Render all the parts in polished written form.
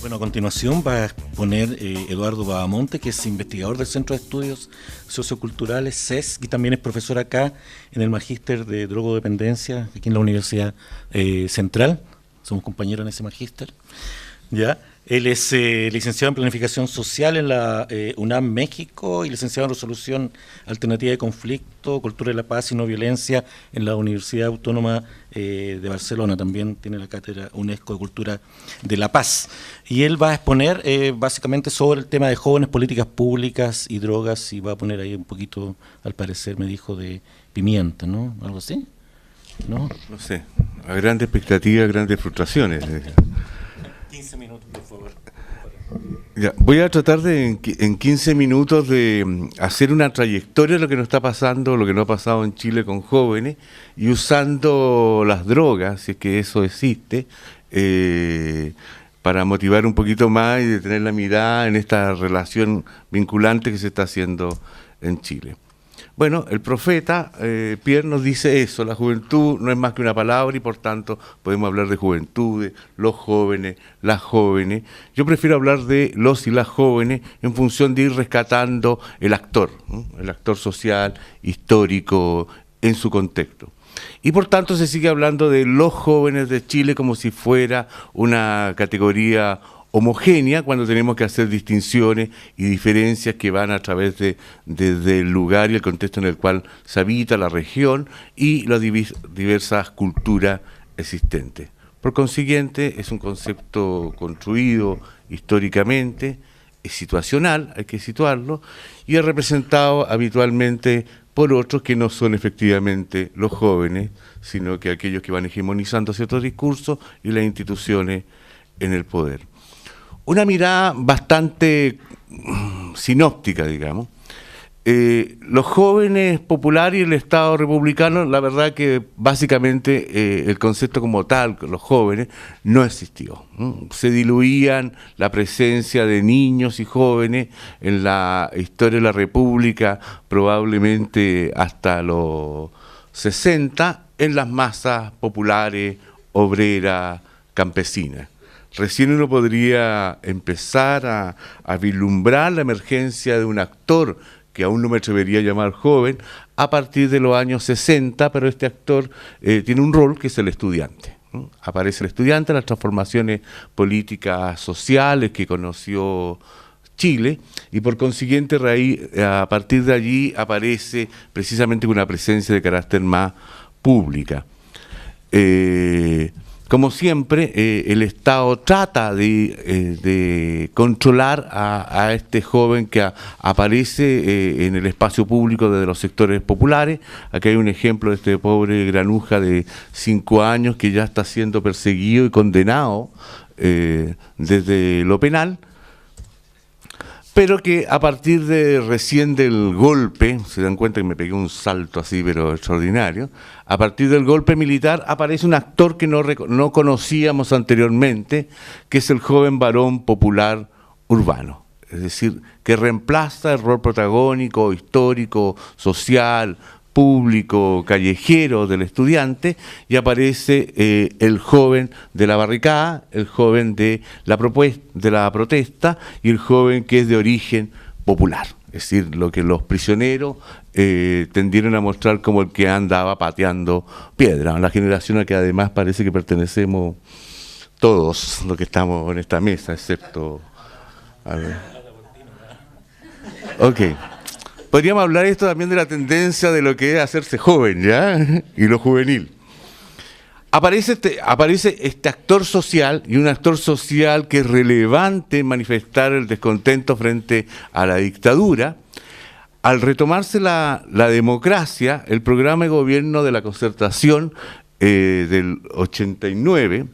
Bueno, a continuación va a exponer Eduardo Bahamonte, que es investigador del Centro de Estudios Socioculturales, CES, y también es profesor acá en el Magíster de Drogodependencia, aquí en la Universidad Central. Somos compañeros en ese magíster. ¿Ya? Él es licenciado en Planificación Social en la UNAM México y licenciado en Resolución Alternativa de Conflicto, Cultura de la Paz y No Violencia en la Universidad Autónoma de Barcelona. También tiene la cátedra UNESCO de Cultura de la Paz. Y él va a exponer básicamente sobre el tema de jóvenes, políticas públicas y drogas, y va a poner ahí un poquito, al parecer me dijo, de pimienta, ¿no? ¿Algo así? ¿No? No sé, a grandes expectativas, grandes frustraciones. 15 minutos, por favor. Ya, voy a tratar de en 15 minutos de hacer una trayectoria de lo que nos está pasando, lo que nos ha pasado en Chile con jóvenes, y usando las drogas, si es que eso existe, para motivar un poquito más y de tener la mirada en esta relación vinculante que se está haciendo en Chile. Bueno, el profeta Pierre nos dice eso: la juventud no es más que una palabra y por tanto podemos hablar de juventudes, los jóvenes, las jóvenes. Yo prefiero hablar de los y las jóvenes en función de ir rescatando el actor social, histórico, en su contexto. Y por tanto se sigue hablando de los jóvenes de Chile como si fuera una categoría homogénea, cuando tenemos que hacer distinciones y diferencias que van a través desde el lugar y el contexto en el cual se habita la región y las diversas culturas existentes. Por consiguiente, es un concepto construido históricamente, es situacional, hay que situarlo, y es representado habitualmente por otros que no son efectivamente los jóvenes, sino que aquellos que van hegemonizando ciertos discursos y las instituciones en el poder. Una mirada bastante sinóptica, digamos. Los jóvenes populares y el Estado republicano, la verdad que básicamente el concepto como tal, los jóvenes, no existió. Se diluían la presencia de niños y jóvenes en la historia de la República, probablemente hasta los 60, en las masas populares, obreras, campesinas. Recién uno podría empezar a vislumbrar la emergencia de un actor que aún no me atrevería a llamar joven, a partir de los años 60, pero este actor tiene un rol que es el estudiante. Aparece el estudiante en las transformaciones políticas sociales que conoció Chile, y por consiguiente a partir de allí aparece precisamente una presencia de carácter más pública. Como siempre, el Estado trata de controlar a este joven que aparece en el espacio público desde los sectores populares. Aquí hay un ejemplo de este pobre granuja de 5 años que ya está siendo perseguido y condenado desde lo penal, pero que a partir de recién del golpe, se dan cuenta que me pegué un salto así pero extraordinario, a partir del golpe militar aparece un actor que no conocíamos anteriormente, que es el joven varón popular urbano, es decir, que reemplaza el rol protagónico, histórico, social, público, callejero del estudiante, y aparece el joven de la barricada, el joven de la protesta y el joven que es de origen popular, es decir, lo que los prisioneros tendieron a mostrar como el que andaba pateando piedra, la generación a la que además parece que pertenecemos todos los que estamos en esta mesa, excepto... A ver. Ok. Podríamos hablar esto también de la tendencia de lo que es hacerse joven, ¿ya? Y lo juvenil. Aparece este actor social, y un actor social que es relevante en manifestar el descontento frente a la dictadura. Al retomarse la democracia, el programa de gobierno de la Concertación del 89,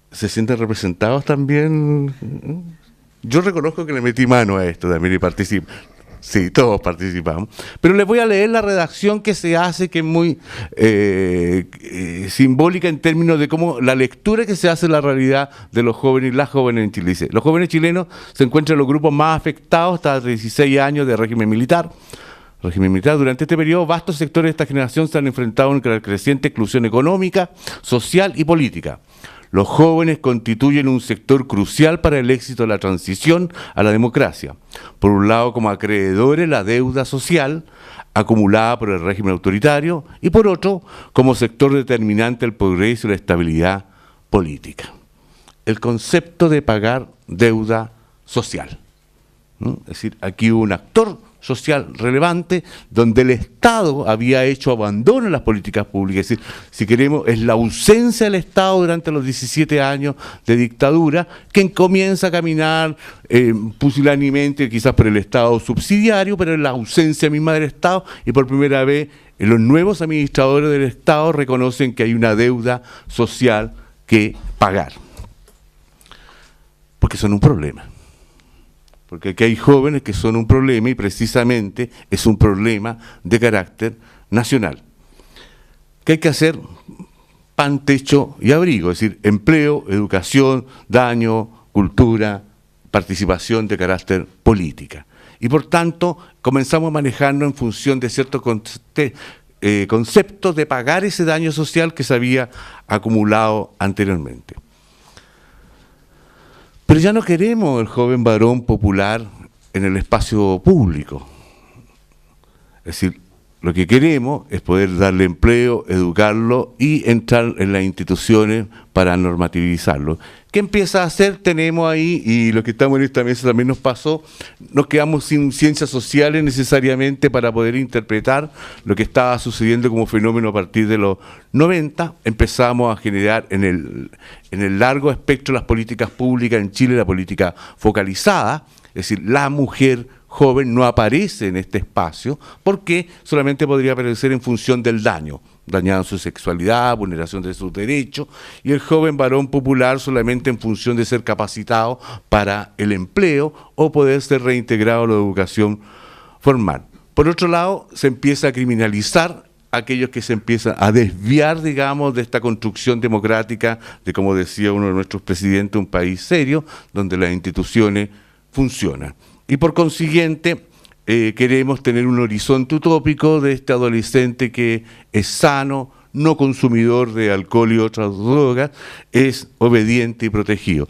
¿se sienten representados también? Yo reconozco que le metí mano a esto también y participo. Sí, todos participamos. Pero les voy a leer la redacción que se hace, que es muy simbólica en términos de cómo la lectura que se hace de la realidad de los jóvenes y las jóvenes en Chile. Dice: los jóvenes chilenos se encuentran en los grupos más afectados hasta 16 años de régimen militar. Durante este periodo, vastos sectores de esta generación se han enfrentado a una creciente exclusión económica, social y política. los jóvenes constituyen un sector crucial para el éxito de la transición a la democracia. Por un lado, como acreedores la deuda social acumulada por el régimen autoritario y por otro, como sector determinante del progreso y la estabilidad política. El concepto de pagar deuda social. ¿No? Es decir, aquí hubo un actor social relevante donde el Estado había hecho abandono en las políticas públicas. Es decir, si queremos, es la ausencia del Estado durante los 17 años de dictadura quien comienza a caminar pusilánimemente, quizás por el Estado subsidiario, pero es la ausencia misma del Estado, y por primera vez los nuevos administradores del Estado reconocen que hay una deuda social que pagar. Porque son un problema. Porque aquí hay jóvenes que son un problema y precisamente es un problema de carácter nacional. ¿Qué hay que hacer? Pan, techo y abrigo, es decir, empleo, educación, daño, cultura, participación de carácter política. Y por tanto, comenzamos a manejarnos en función de ciertos conceptos de pagar ese daño social que se había acumulado anteriormente. Pero ya no queremos el joven varón popular en el espacio público. Es decir, lo que queremos es poder darle empleo, educarlo y entrar en las instituciones para normativizarlo. ¿Qué empieza a hacer? Tenemos ahí, y lo que estamos en esta mesa también nos pasó, nos quedamos sin ciencias sociales necesariamente para poder interpretar lo que estaba sucediendo como fenómeno a partir de los 90. Empezamos a generar en el largo espectro de las políticas públicas en Chile, la política focalizada, es decir, la mujer joven no aparece en este espacio porque solamente podría aparecer en función del daño, dañando su sexualidad, vulneración de sus derechos, y el joven varón popular solamente en función de ser capacitado para el empleo o poder ser reintegrado a la educación formal. Por otro lado, se empieza a criminalizar a aquellos que se empiezan a desviar, digamos, de esta construcción democrática, de, como decía uno de nuestros presidentes, un país serio, donde las instituciones funcionan. Y por consiguiente, queremos tener un horizonte utópico de este adolescente que es sano, no consumidor de alcohol y otras drogas, es obediente y protegido.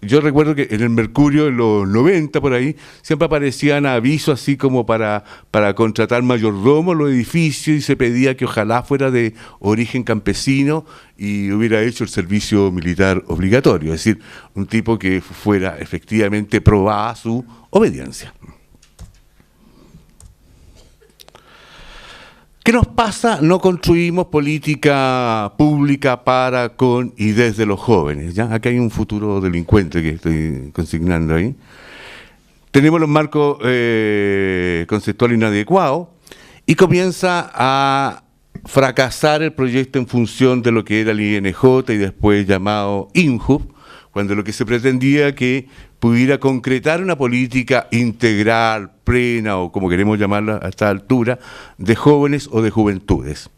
Yo recuerdo que en el Mercurio, en los 90 por ahí, siempre aparecían avisos así como para contratar mayordomos en los edificios y se pedía que ojalá fuera de origen campesino y hubiera hecho el servicio militar obligatorio, es decir, un tipo que fuera efectivamente probada su obediencia. ¿Qué nos pasa? No construimos política pública para, con y desde los jóvenes. ¿Ya? Aquí hay un futuro delincuente que estoy consignando ahí. Tenemos los marcos conceptuales inadecuados y comienza a fracasar el proyecto en función de lo que era el INJ y después llamado INJUV, cuando lo que se pretendía que pudiera concretar una política integral, plena o como queremos llamarla a esta altura, de jóvenes o de juventudes.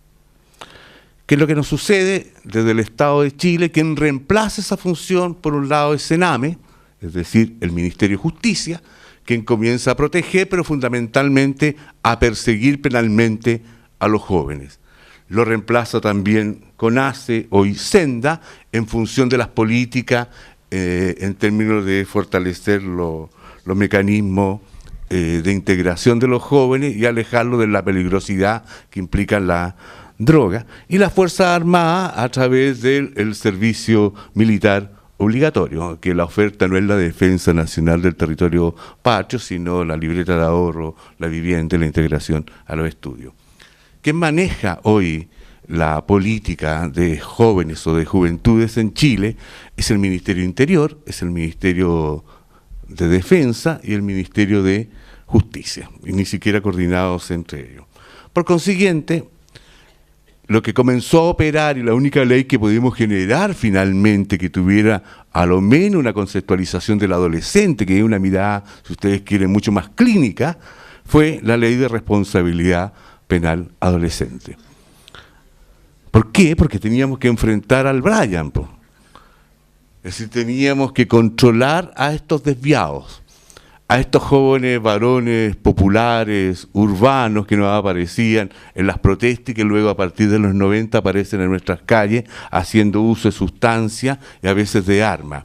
¿Qué es lo que nos sucede desde el Estado de Chile? Quien reemplaza esa función, por un lado, es Sename, es decir, el Ministerio de Justicia, quien comienza a proteger, pero fundamentalmente a perseguir penalmente a los jóvenes. Lo reemplaza también CONACE o Senda en función de las políticas en términos de fortalecer los mecanismos de integración de los jóvenes y alejarlos de la peligrosidad que implica la droga. Y las Fuerzas Armadas a través del servicio militar obligatorio, que la oferta no es la defensa nacional del territorio patrio, sino la libreta de ahorro, la vivienda y la integración a los estudios. ¿Quién maneja hoy la política de jóvenes o de juventudes en Chile? Es el Ministerio de Interior, es el Ministerio de Defensa y el Ministerio de Justicia, y ni siquiera coordinados entre ellos. Por consiguiente, lo que comenzó a operar y la única ley que pudimos generar finalmente que tuviera a lo menos una conceptualización del adolescente, que es una mirada, si ustedes quieren, mucho más clínica, fue la Ley de Responsabilidad Penal Adolescente. ¿Por qué? Porque teníamos que enfrentar al Brian, es decir, teníamos que controlar a estos desviados, a estos jóvenes varones populares, urbanos, que nos aparecían en las protestas y que luego a partir de los 90 aparecen en nuestras calles haciendo uso de sustancias y a veces de armas.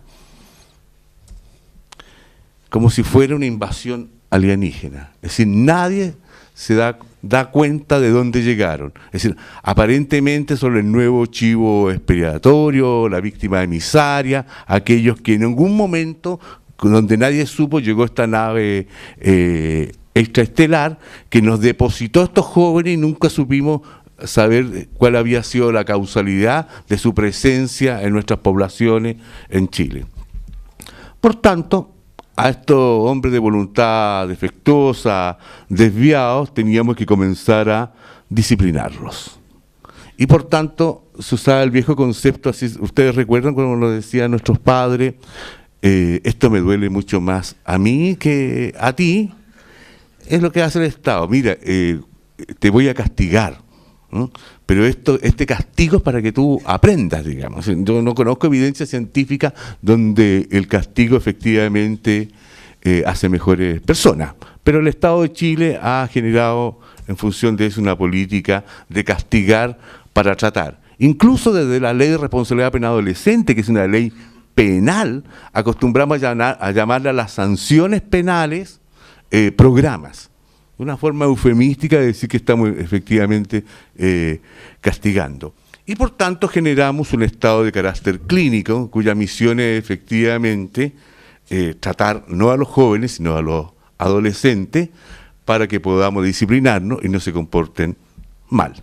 Como si fuera una invasión alienígena. Es decir, nadie se da cuenta de dónde llegaron. Es decir, aparentemente son el nuevo chivo expiatorio, la víctima emisaria, aquellos que en algún momento, donde nadie supo, llegó esta nave extraestelar que nos depositó a estos jóvenes y nunca supimos saber cuál había sido la causalidad de su presencia en nuestras poblaciones en Chile. Por tanto, a estos hombres de voluntad defectuosa, desviados, teníamos que comenzar a disciplinarlos. Y por tanto, se usaba el viejo concepto, así, ustedes recuerdan cuando lo decían nuestros padres, esto me duele mucho más a mí que a ti, es lo que hace el Estado. Mira, te voy a castigar, ¿no? Pero este castigo es para que tú aprendas, digamos. Yo no conozco evidencia científica donde el castigo efectivamente hace mejores personas, pero el Estado de Chile ha generado en función de eso una política de castigar para tratar. Incluso desde la Ley de Responsabilidad Penal Adolescente, que es una ley penal, acostumbramos a llamarle a las sanciones penales programas. Una forma eufemística de decir que estamos efectivamente castigando. Y por tanto generamos un estado de carácter clínico, cuya misión es efectivamente tratar no a los jóvenes, sino a los adolescentes, para que podamos disciplinarnos y no se comporten mal.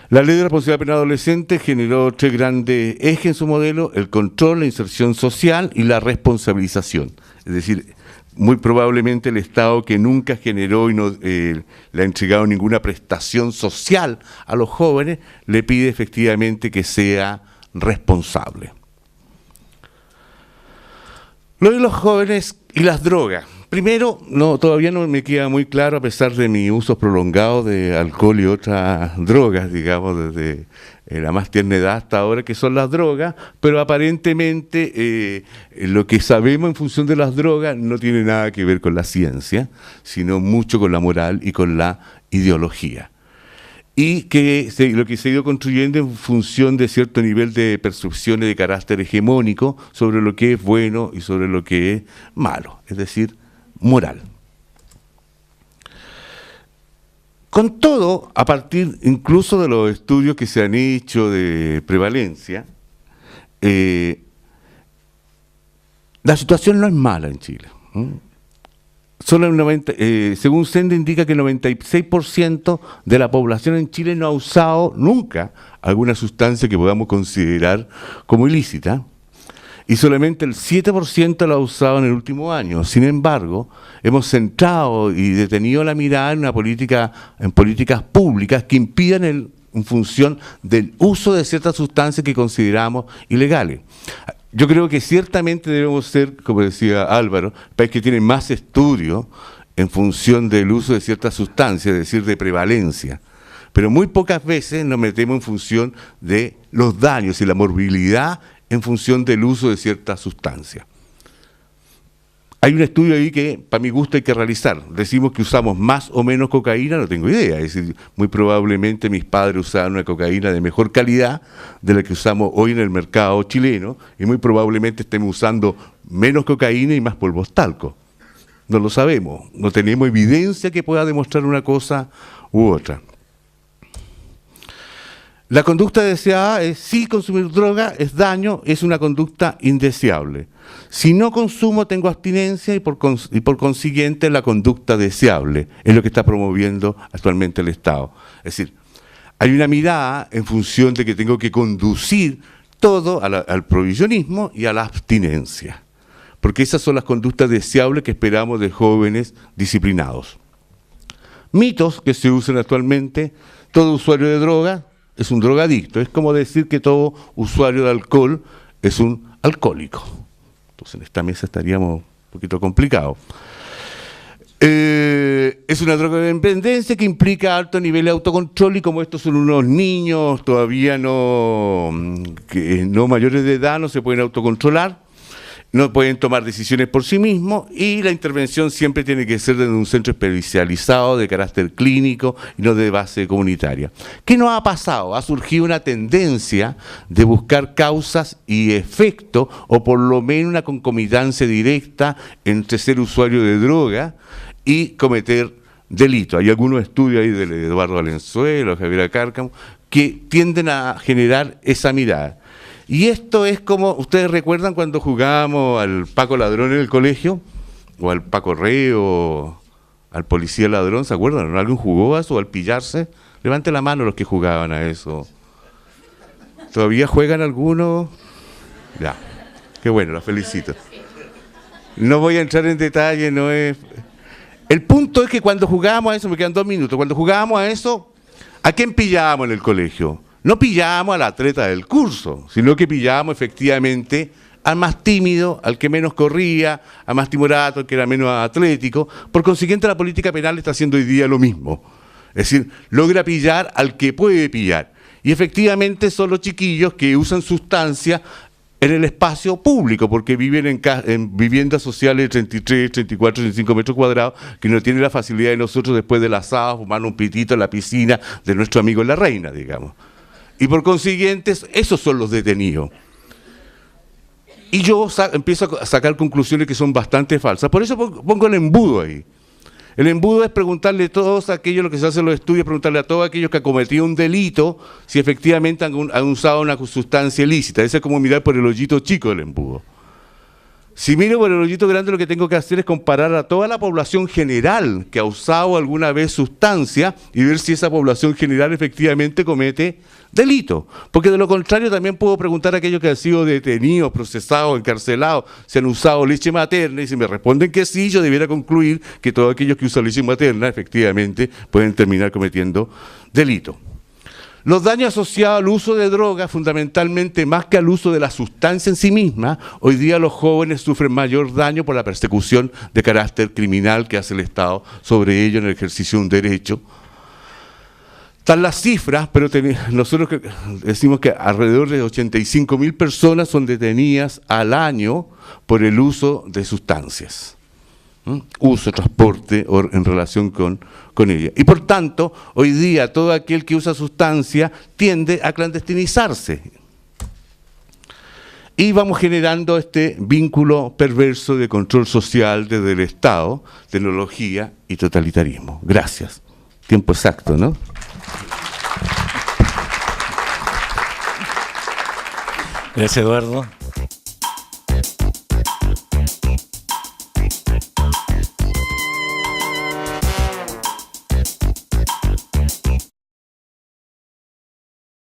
La Ley de Responsabilidad Penal Adolescente generó 3 grandes ejes en su modelo: el control, la inserción social y la responsabilización. Es decir, muy probablemente el Estado, que nunca generó y no le ha entregado ninguna prestación social a los jóvenes, le pide efectivamente que sea responsable. Lo de los jóvenes y las drogas. Primero, todavía no me queda muy claro, a pesar de mi uso prolongado de alcohol y otras drogas, digamos, desde la más tierna edad hasta ahora, que son las drogas, pero aparentemente lo que sabemos en función de las drogas no tiene nada que ver con la ciencia, sino mucho con la moral y con la ideología. Y que lo que se ha ido construyendo en función de cierto nivel de percepciones de carácter hegemónico sobre lo que es bueno y sobre lo que es malo, es decir, moral. Con todo, a partir incluso de los estudios que se han hecho de prevalencia, la situación no es mala en Chile. Solo según Sende indica que el 96% de la población en Chile no ha usado nunca alguna sustancia que podamos considerar como ilícita, y solamente el 7% la ha usado en el último año. Sin embargo, hemos centrado y detenido la mirada en políticas públicas que impidan en función del uso de ciertas sustancias que consideramos ilegales. Yo creo que ciertamente debemos ser, como decía Álvaro, país que tiene más estudios en función del uso de ciertas sustancias, es decir, de prevalencia. Pero muy pocas veces nos metemos en función de los daños y la morbilidad en función del uso de ciertas sustancias. Hay un estudio ahí que, para mi gusto, hay que realizar. Decimos que usamos más o menos cocaína, no tengo idea. Es decir, muy probablemente mis padres usaban una cocaína de mejor calidad de la que usamos hoy en el mercado chileno, y muy probablemente estemos usando menos cocaína y más polvos talco. No lo sabemos, no tenemos evidencia que pueda demostrar una cosa u otra. La conducta deseada es, si consumir droga es daño, es una conducta indeseable. Si no consumo, tengo abstinencia y por consiguiente la conducta deseable es lo que está promoviendo actualmente el Estado. Es decir, hay una mirada en función de que tengo que conducir todo al prohibicionismo y a la abstinencia, porque esas son las conductas deseables que esperamos de jóvenes disciplinados. Mitos que se usan actualmente: todo usuario de droga es un drogadicto. Es como decir que todo usuario de alcohol es un alcohólico. Entonces en esta mesa estaríamos un poquito complicados. Es una droga de dependencia que implica alto nivel de autocontrol, y como estos son unos niños todavía no mayores de edad, no se pueden autocontrolar, no pueden tomar decisiones por sí mismos y la intervención siempre tiene que ser desde un centro especializado de carácter clínico y no de base comunitaria. ¿Qué nos ha pasado? Ha surgido una tendencia de buscar causas y efectos o por lo menos una concomitancia directa entre ser usuario de droga y cometer delito. Hay algunos estudios ahí de Eduardo Valenzuela, Javier Cárcamo, que tienden a generar esa mirada. Y esto es como, ustedes recuerdan cuando jugábamos al Paco Ladrón en el colegio, o al Paco Reo, al Policía Ladrón, ¿se acuerdan? ¿Alguien jugó a eso, o al pillarse? Levante la mano los que jugaban a eso. ¿Todavía juegan algunos? Ya, qué bueno, los felicito. No voy a entrar en detalle, no es... El punto es que cuando jugábamos a eso, me quedan 2 minutos, cuando jugábamos a eso, ¿a quién pillábamos en el colegio? No pillábamos al atleta del curso, sino que pillábamos efectivamente al más tímido, al que menos corría, al más timorato, al que era menos atlético. Por consiguiente, la política penal está haciendo hoy día lo mismo. Es decir, logra pillar al que puede pillar. Y efectivamente son los chiquillos que usan sustancias en el espacio público, porque viven en viviendas sociales de 33, 34, 35 metros cuadrados, que no tienen la facilidad de nosotros después del asado, fumar un pitito en la piscina de nuestro amigo La Reina, digamos. Y por consiguiente, esos son los detenidos. Y yo empiezo a sacar conclusiones que son bastante falsas. Por eso pongo el embudo ahí. El embudo es preguntarle a todos aquellos, lo que se hace en los estudios, preguntarle a todos aquellos que han cometido un delito si efectivamente han usado una sustancia ilícita. Ese es como mirar por el hoyito chico del embudo. Si miro por el hoyito grande, lo que tengo que hacer es comparar a toda la población general que ha usado alguna vez sustancia y ver si esa población general efectivamente comete delito. Porque de lo contrario también puedo preguntar a aquellos que han sido detenidos, procesados, encarcelados, si han usado leche materna, y si me responden que sí, yo debiera concluir que todos aquellos que usan leche materna efectivamente pueden terminar cometiendo delito. Los daños asociados al uso de drogas, fundamentalmente más que al uso de la sustancia en sí misma, hoy día los jóvenes sufren mayor daño por la persecución de carácter criminal que hace el Estado sobre ellos en el ejercicio de un derecho. Están las cifras, pero nosotros decimos que alrededor de 85.000 personas son detenidas al año por el uso de sustancias. Uso, transporte en relación con ella. Y por tanto, hoy día todo aquel que usa sustancia tiende a clandestinizarse. Y vamos generando este vínculo perverso de control social desde el Estado, tecnología y totalitarismo. Gracias. Tiempo exacto, ¿no? Gracias, Eduardo.